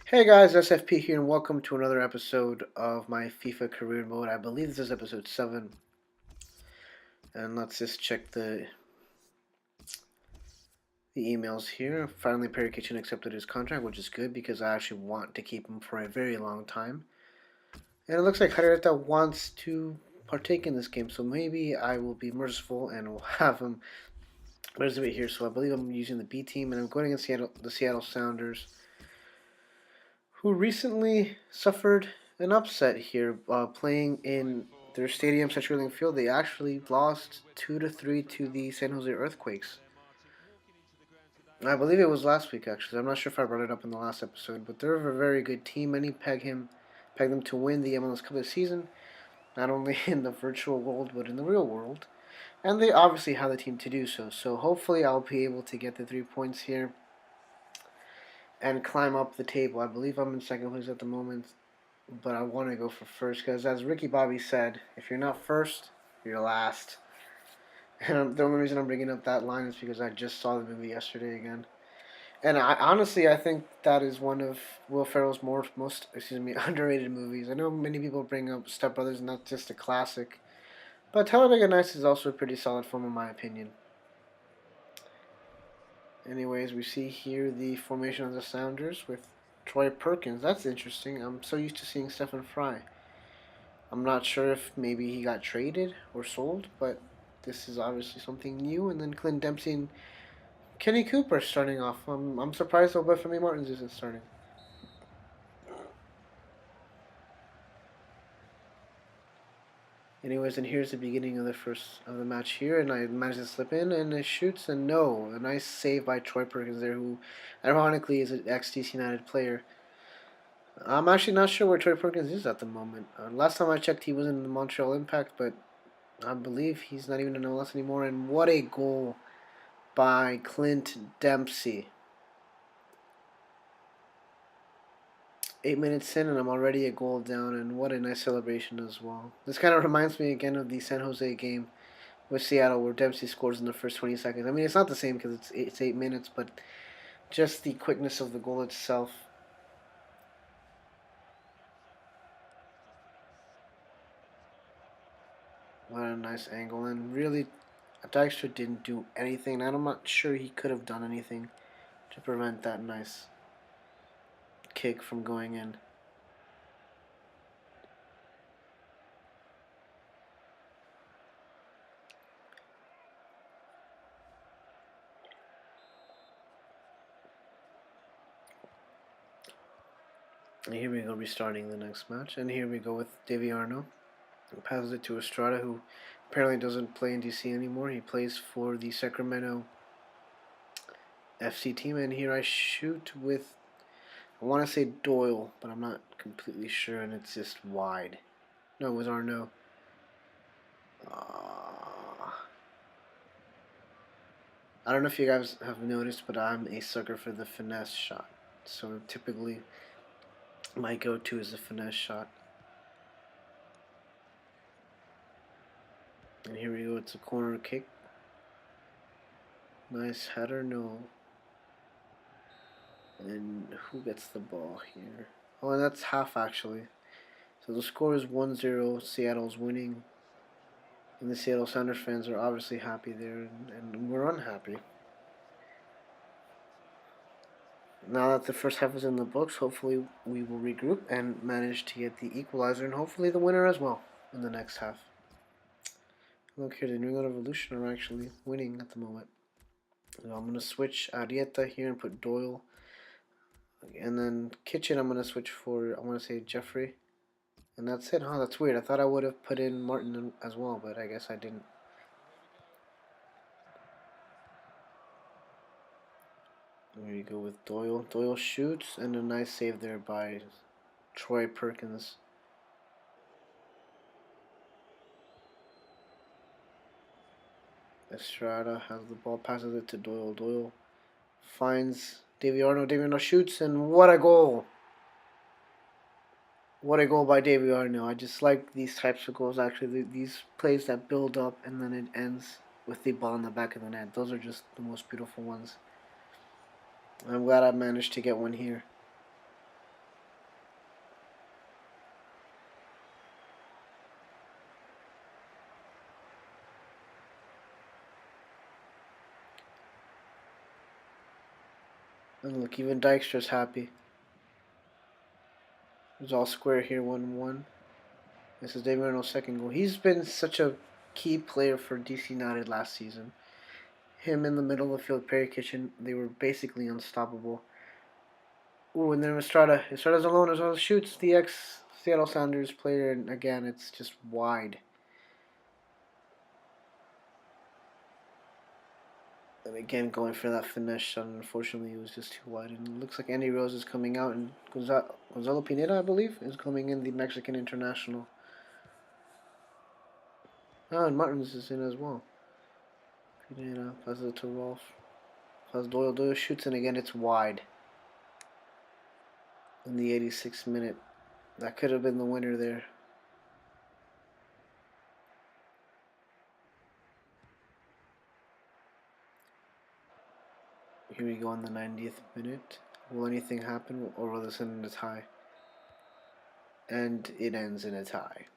Hey guys, SFP here, and welcome to another episode of my FIFA career mode. I believe this is episode 7, and let's just check the emails here. Finally, Perry Kitchen accepted his contract, which is good because I actually want to keep him for a very long time. And it looks like Harrieta wants to partake in this game, so maybe I will be merciful and will have him participate here. So I believe I'm using the B team, and I'm going against the Seattle Sounders, who recently suffered an upset here playing in their stadium, CenturyLink Field. They actually lost 2-3 to the San Jose Earthquakes. I believe it was last week, actually. I'm not sure if I brought it up in the last episode, but they're a very good team. Many peg them to win the MLS Cup this season, not only in the virtual world but in the real world. And they obviously have the team to do so. So hopefully I'll be able to get the 3 points here and climb up the table. I believe I'm in second place at the moment, but I want to go for first because, as Ricky Bobby said, if you're not first, you're last. And the only reason I'm bringing up that line is because I just saw the movie yesterday again. And I think that is one of Will Ferrell's most underrated movies. I know many people bring up Step Brothers, and that's just a classic. But Talladega Nights is also a pretty solid film, in my opinion. Anyways, we see here the formation of the Sounders with Troy Perkins. That's interesting. I'm so used to seeing Stephen Fry. I'm not sure if maybe he got traded or sold, but this is obviously something new. And then Clint Dempsey and Kenny Cooper starting off. I'm surprised Obafemi Martins isn't starting. Anyways, and here's the beginning of the match here, and I managed to slip in, and it shoots, and no, a nice save by Troy Perkins there, who, ironically, is an ex-DC United player. I'm actually not sure where Troy Perkins is at the moment. Last time I checked, he was in the Montreal Impact, but I believe he's not even in MLS anymore. And what a goal by Clint Dempsey. 8 minutes in, and I'm already a goal down, and what a nice celebration as well. This kind of reminds me again of the San Jose game with Seattle, where Dempsey scores in the first 20 seconds. I mean, it's not the same because it's 8 minutes, but just the quickness of the goal itself. What a nice angle, and really, Dykstra didn't do anything, and I'm not sure he could have done anything to prevent that nice kick from going in. And here we go, restarting the next match. And here we go with Davy Arno. He passes it to Estrada, who apparently doesn't play in DC anymore. He plays for the Sacramento FC team. And here I shoot with, I want to say Doyle, but I'm not completely sure. And it's just wide. No, it was Arno. I don't know if you guys have noticed, but I'm a sucker for the finesse shot. So typically, my go-to is the finesse shot. And here we go, it's a corner kick. Nice header, no. And who gets the ball here? Oh, and that's half actually. So the score is 1-0, Seattle's winning. And the Seattle Sounders fans are obviously happy there, and we're unhappy. Now that the first half is in the books, hopefully we will regroup and manage to get the equalizer, and hopefully the winner as well in the next half. Look here, the New England Revolution are actually winning at the moment. So I'm going to switch Arieta here and put Doyle. And then Kitchen I'm going to switch for, I want to say Jeffrey. And that's it, huh? That's weird. I thought I would have put in Martin as well, but I guess I didn't. There you go with Doyle. Doyle shoots, and a nice save there by Troy Perkins. Estrada has the ball, passes it to Doyle. Doyle finds Davy Arno. Davy Arno shoots, and what a goal! What a goal by Davy Arno. I just like these types of goals, actually. These plays that build up and then it ends with the ball in the back of the net. Those are just the most beautiful ones. I'm glad I managed to get one here. And look, even Dijkstra's happy. It's all square here, 1-1. This is David Reynolds' second goal. He's been such a key player for DC United last season. Him in the middle of the field, Perry Kitchen, they were basically unstoppable. Ooh, and then Estrada. Estrada's alone as well. Shoots the ex Seattle Sounders player, and again, it's just wide. And again, going for that finesse shot, and unfortunately, it was just too wide. And it looks like Andy Rose is coming out, and Gonzalo Pineda, I believe, is coming in, the Mexican international. Ah, and Martins is in as well. Pineda passes it to Rolf. Passes Doyle. Doyle shoots, and again, it's wide. In the 86th minute. That could have been the winner there. Here we go in the 90th minute. Will anything happen, or will this end in a tie? And it ends in a tie.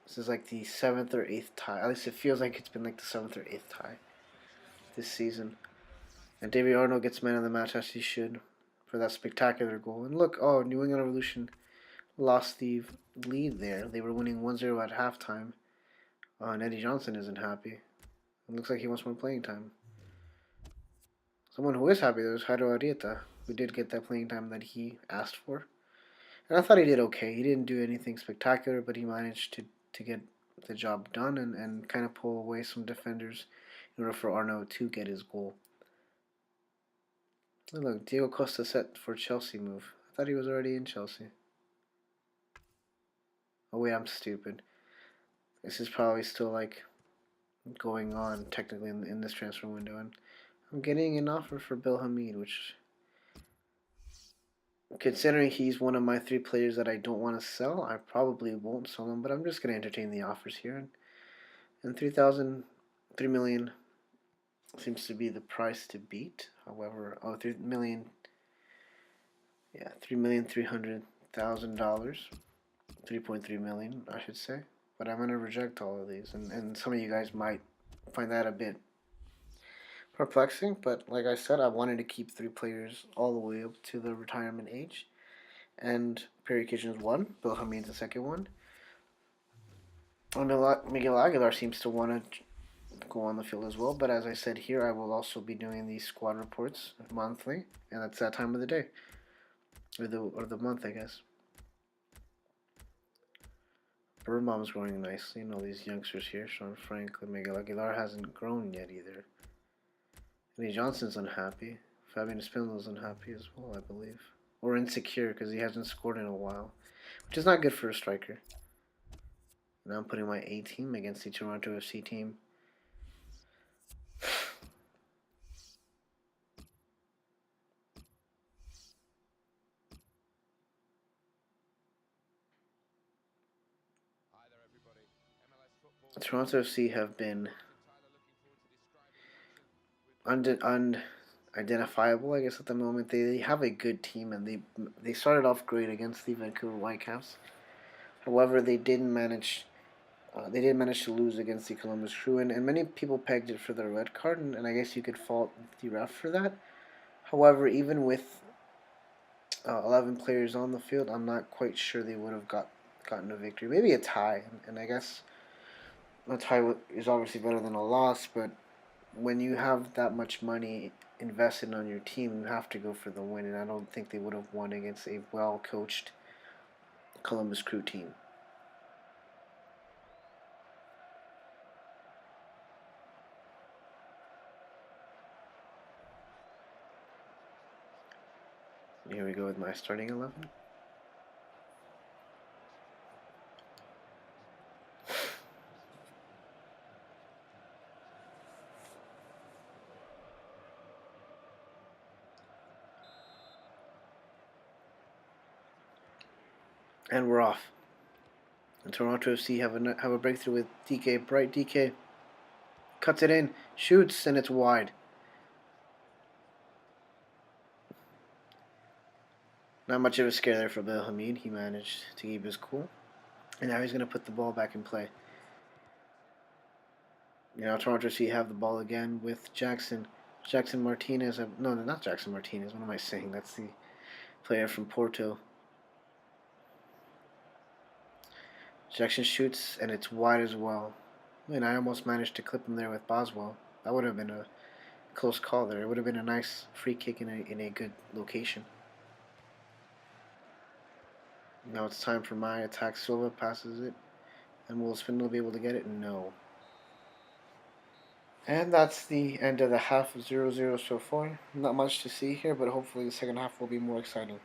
This is like the 7th or 8th tie. At least it feels like it's been like the 7th or 8th tie this season. And David Arnold gets man of the match, as he should, for that spectacular goal. And look, oh, New England Revolution lost the lead there. They were winning 1-0 at halftime. And Eddie Johnson isn't happy. It looks like he wants more playing time. Someone who is happy, though, is Jairo Arieta, who did get that playing time that he asked for. And I thought he did okay. He didn't do anything spectacular, but he managed to get the job done and kind of pull away some defenders in order for Arnaud to get his goal. And look, Diego Costa set for Chelsea move. I thought he was already in Chelsea. Oh wait, I'm stupid. This is probably still like going on technically in this transfer window, and I'm getting an offer for Bill Hamid, which, considering he's one of my 3 players that I don't want to sell, I probably won't sell him, but I'm just going to entertain the offers here. And 3 million seems to be the price to beat. However, 3 million, yeah, $3,300,000, 3.3 million, I should say. But I'm going to reject all of these, and some of you guys might find that a bit perplexing, but like I said, I wanted to keep 3 players all the way up to the retirement age. And Perry Kitchen's one, Bill Hamid's the second one. And Miguel Aguilar seems to want to go on the field as well, but as I said here, I will also be doing these squad reports monthly, and that's that time of the day. Or the month, I guess. Birnbaum's growing nicely, these youngsters here, Sean Franklin, Miguel Aguilar hasn't grown yet either. Eddie Johnson's unhappy. Fabian Espindo's unhappy as well, I believe. Or insecure because he hasn't scored in a while, which is not good for a striker. Now I'm putting my A team against the Toronto FC team. Toronto FC have been unidentifiable, I guess, at the moment. They have a good team, and they started off great against the Vancouver Whitecaps. However, they didn't manage to lose against the Columbus Crew, and many people pegged it for the red card, and I guess you could fault the ref for that. However, even with 11 players on the field, I'm not quite sure they would have gotten a victory. Maybe a tie, and I guess a tie is obviously better than a loss, but when you have that much money invested on your team, you have to go for the win, and I don't think they would have won against a well-coached Columbus Crew team. Here we go with my starting 11. And we're off. And Toronto FC have a breakthrough with DK. Bright DK cuts it in, shoots, and it's wide. Not much of a scare there for Bill Hamid. He managed to keep his cool. And now he's going to put the ball back in play. Toronto FC have the ball again with Jackson. Jackson Martinez. No, not Jackson Martinez. What am I saying? That's the player from Porto. Jackson shoots, and it's wide as well. And I almost managed to clip him there with Boswell. That would have been a close call there. It would have been a nice free kick in a good location. Now it's time for my attack. Silva passes it. And will Spindle be able to get it? No. And that's the end of the half, 0-0 so far. Not much to see here, but hopefully the second half will be more exciting.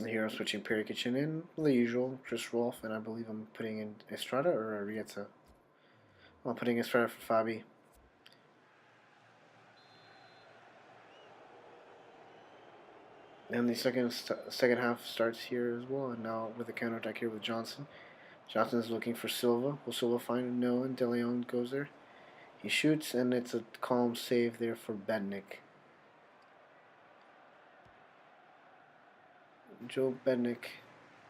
Here I'm switching Perisic in, the usual, Chris Rolf, and I believe I'm putting in Estrada or Arieta. I'm putting Estrada for Fabi. And the second half starts here as well, and now with a counterattack here with Johnson. Johnson is looking for Silva. Will Silva find him? No, and De Leon goes there. He shoots, and it's a calm save there for Bednick. Joe Bednick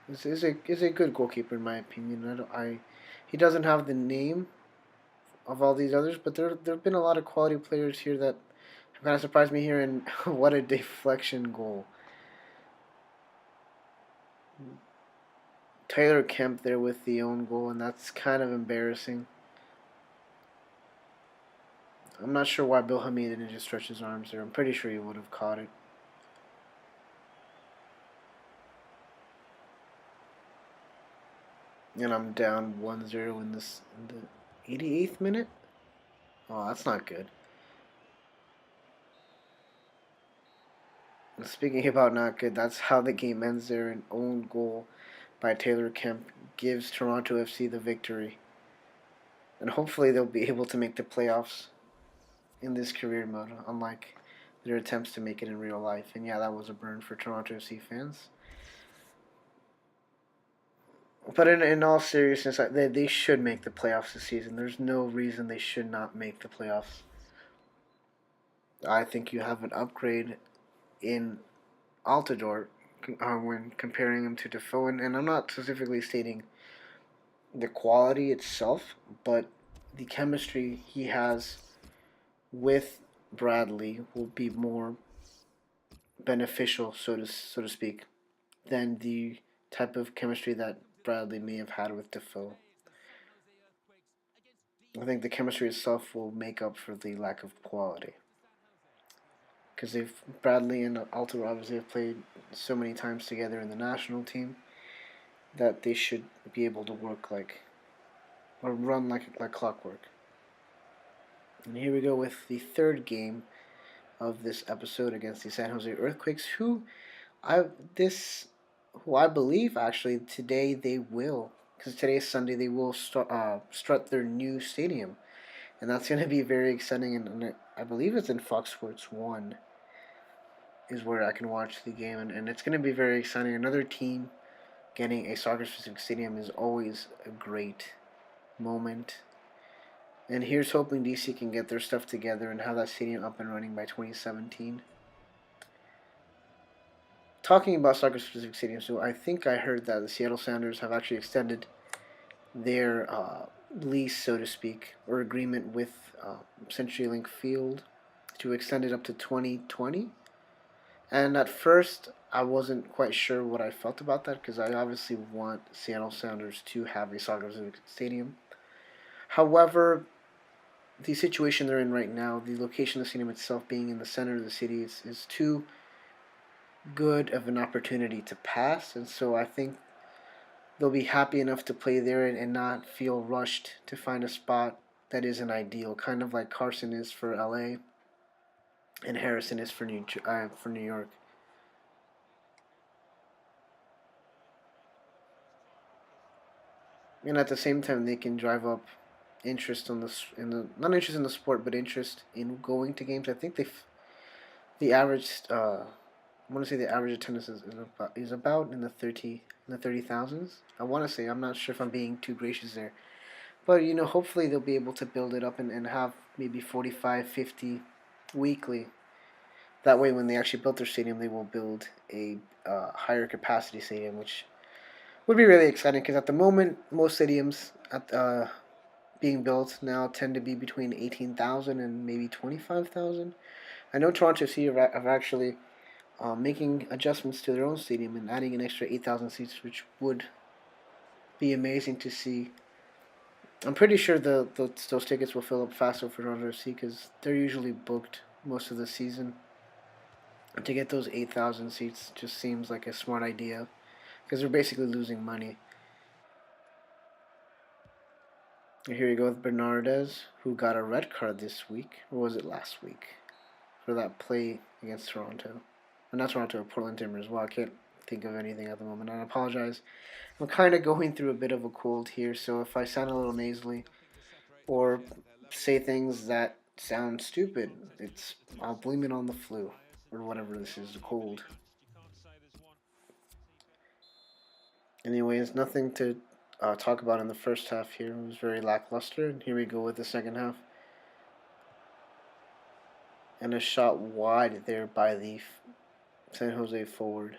is a good goalkeeper in my opinion. He doesn't have the name of all these others, but there have been a lot of quality players here that have kind of surprised me here. And what a deflection goal! Taylor Kemp there with the own goal, and that's kind of embarrassing. I'm not sure why Bill Hamid didn't just stretch his arms there. I'm pretty sure he would have caught it. And I'm down 1-0 in the 88th minute. Oh, that's not good. And speaking about not good, that's how the game ends there. An own goal by Taylor Kemp gives Toronto FC the victory. And hopefully they'll be able to make the playoffs in this career mode, unlike their attempts to make it in real life. And yeah, that was a burn for Toronto FC fans. But in all seriousness, they should make the playoffs this season. There's no reason they should not make the playoffs. I think you have an upgrade in Altidore when comparing him to Defoe. And I'm not specifically stating the quality itself, but the chemistry he has with Bradley will be more beneficial, so to speak, than the type of chemistry that Bradley may have had with Defoe. I think the chemistry itself will make up for the lack of quality. Because they've Bradley and Alto obviously have played so many times together in the national team that they should be able to work like or run like clockwork. And here we go with the third game of this episode against the San Jose Earthquakes, I this who I believe actually today they will, because today is Sunday, they will strut their new stadium, and that's going to be very exciting. And I believe it's in Fox Sports 1 is where I can watch the game, and it's going to be very exciting. Another team getting a soccer-specific stadium is always a great moment. And here's hoping DC can get their stuff together and have that stadium up and running by 2017. Talking about soccer-specific stadiums, so I think I heard that the Seattle Sounders have actually extended their lease, so to speak, or agreement with CenturyLink Field to extend it up to 2020. And at first, I wasn't quite sure what I felt about that because I obviously want Seattle Sounders to have a soccer-specific stadium. However, the situation they're in right now, the location of the stadium itself being in the center of the city, is too good of an opportunity to pass, and so I think they'll be happy enough to play there and not feel rushed to find a spot that isn't ideal, kind of like Carson is for LA and Harrison is for New York. And at the same time, they can drive up interest on the not interest in the sport, but interest in going to games. I think the average I want to say the average attendance is about in the 30,000s. I want to say, I'm not sure if I'm being too gracious there, but hopefully they'll be able to build it up and have maybe 45, 50 weekly. That way, when they actually build their stadium, they will build a higher capacity stadium, which would be really exciting because at the moment, most stadiums being built now tend to be between 18,000 and maybe 25,000. I know Toronto FC have actually making adjustments to their own stadium and adding an extra 8,000 seats, which would be amazing to see. I'm pretty sure those tickets will fill up faster for Toronto FC because they're usually booked most of the season. And to get those 8,000 seats just seems like a smart idea because they're basically losing money. And here you go with Bernardez, who got a red card this week, or was it last week, for that play against Toronto. Or not Toronto, Portland Timbers. Well, I can't think of anything at the moment. I apologize. I'm kind of going through a bit of a cold here, so if I sound a little nasally or say things that sound stupid, I'll blame it on the flu or whatever this is, the cold. Anyways, nothing to talk about in the first half here. It was very lackluster, and here we go with the second half. And a shot wide there by the San Jose forward.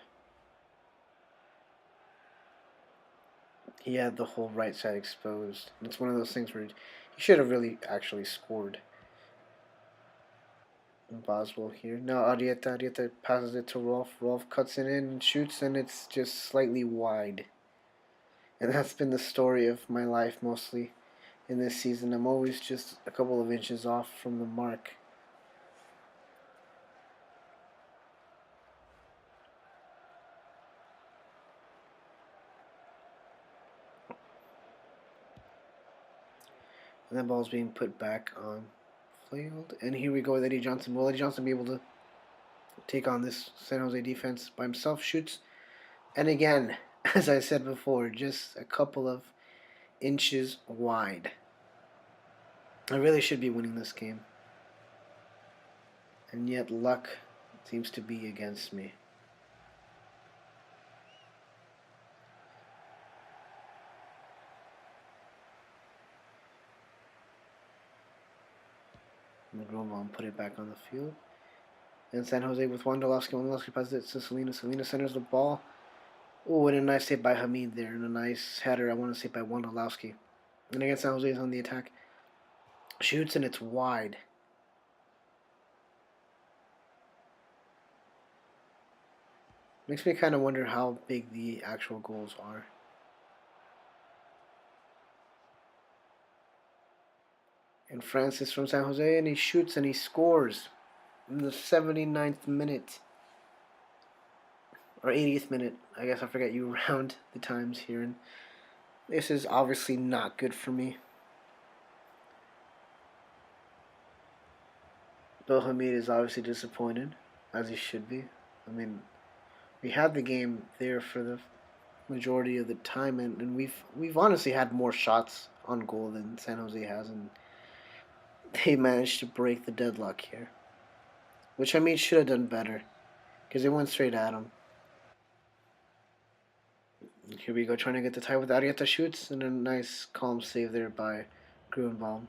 He had the whole right side exposed. It's one of those things where he should have really actually scored. Boswell here. Now Arieta passes it to Rolf. Rolf cuts it in and shoots, and it's just slightly wide. And that's been the story of my life mostly in this season. I'm always just a couple of inches off from the mark. And that ball's being put back on field. And here we go with Eddie Johnson. Will Eddie Johnson be able to take on this San Jose defense by himself? Shoots. And again, as I said before, just a couple of inches wide. I really should be winning this game. And yet luck seems to be against me. Roman put it back on the field. And San Jose with Wondolowski. Wondolowski passes it to Selena. Selena centers the ball. Oh, and a nice hit by Hamid there. And a nice header, I want to say, by Wondolowski. And again, San Jose is on the attack. Shoots, and it's wide. Makes me kind of wonder how big the actual goals are. And Francis from San Jose, and he shoots and he scores in the 79th minute. Or 80th minute. I guess I forget you round the times here. And this is obviously not good for me. Bill Hamid is obviously disappointed, as he should be. I mean, we had the game there for the majority of the time, and we've honestly had more shots on goal than San Jose has, and they managed to break the deadlock here, which I mean should have done better, because they went straight at him. And here we go, trying to get the tie with Arieta shoots, and a nice calm save there by Grunbaum.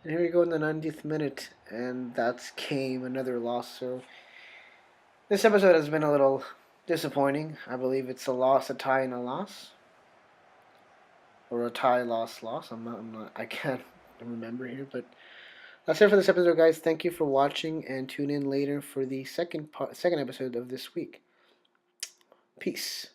And here we go in the 90th minute, and that's game, another loss. So this episode has been a little disappointing. I believe it's a loss, a tie, and a loss, or a tie, loss, loss. I can't remember here, but that's it for this episode, guys. Thank you for watching, and tune in later for the second episode of this week. Peace.